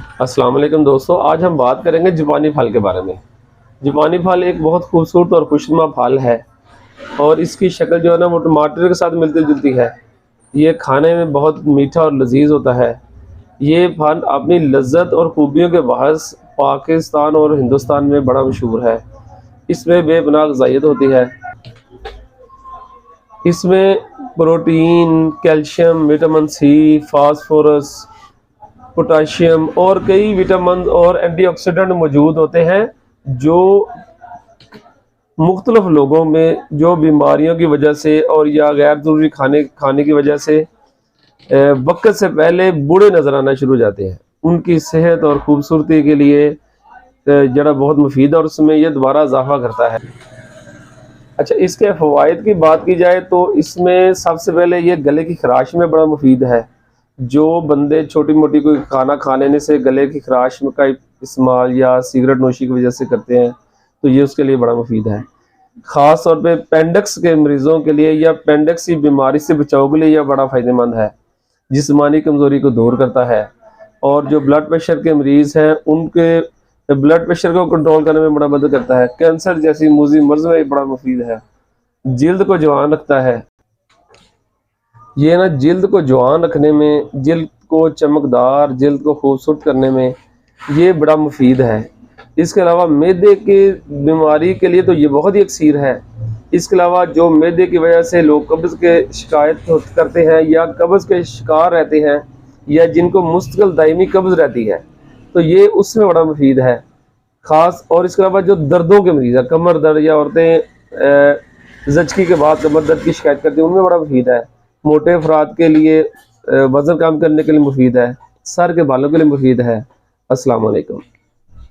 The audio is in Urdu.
السلام علیکم دوستو، آج ہم بات کریں گے جاپانی پھل کے بارے میں۔ جاپانی پھل ایک بہت خوبصورت اور خوشنما پھل ہے اور اس کی شکل جو ہے نا وہ ٹماٹر کے ساتھ ملتی جلتی ہے۔ یہ کھانے میں بہت میٹھا اور لذیذ ہوتا ہے۔ یہ پھل اپنی لذت اور خوبیوں کے باعث پاکستان اور ہندوستان میں بڑا مشہور ہے۔ اس میں بے پناہ غذائیت ہوتی ہے۔ اس میں protein, calcium, vitamin C, phosphorus, potassium اور کئی وٹامن اور اینٹی آکسیڈنٹ موجود ہوتے ہیں جو مختلف لوگوں میں جو بیماریوں کی وجہ سے اور یا غیر ضروری کھانے کی وجہ سے وقت سے پہلے بوڑھے نظر آنا شروع ہو جاتے ہیں، ان کی صحت اور خوبصورتی کے لیے جڑا بہت مفید ہے اور اس میں یہ دوبارہ اضافہ کرتا ہے۔ اچھا، اس کے فوائد کی بات کی جائے تو اس میں سب سے پہلے یہ گلے کی خراش میں بڑا مفید ہے۔ جو بندے چھوٹی موٹی کوئی کھانا کھا لینے سے گلے کی خراش کا استعمال یا سگریٹ نوشی کی وجہ سے کرتے ہیں تو یہ اس کے لیے بڑا مفید ہے۔ خاص طور پہ پینڈکس کے مریضوں کے لیے یا پینڈکس کی بیماری سے بچاؤ کے لیے یہ بڑا فائدہ مند ہے، جسمانی کمزوری کو دور کرتا ہے، اور جو بلڈ پریشر کے مریض ہیں ان کے بلڈ پریشر کو کنٹرول کرنے میں بڑا مدد کرتا ہے۔ کینسر جیسی موذی مرض میں بڑا مفید ہے۔ جلد کو جوان رکھتا ہے، یہ نا جلد کو جوان رکھنے میں، جلد کو چمکدار، جلد کو خوبصورت کرنے میں یہ بڑا مفید ہے۔ اس کے علاوہ معدے کی بیماری کے لیے تو یہ بہت ہی اکسیر ہے۔ اس کے علاوہ جو معدے کی وجہ سے لوگ قبض کے شکایت کرتے ہیں یا قبض کے شکار رہتے ہیں یا جن کو مستقل دائمی قبض رہتی ہے تو یہ اس میں بڑا مفید ہے خاص۔ اور اس کے علاوہ جو دردوں کے مریض ہیں، کمر درد یا عورتیں زچگی کے بعد کمر درد کی شکایت کرتی ہیں، ان میں بڑا مفید ہے۔ موٹے افراد کے لیے وزن کم کرنے کے لیے مفید ہے۔ سر کے بالوں کے لیے مفید ہے۔ السلام علیکم۔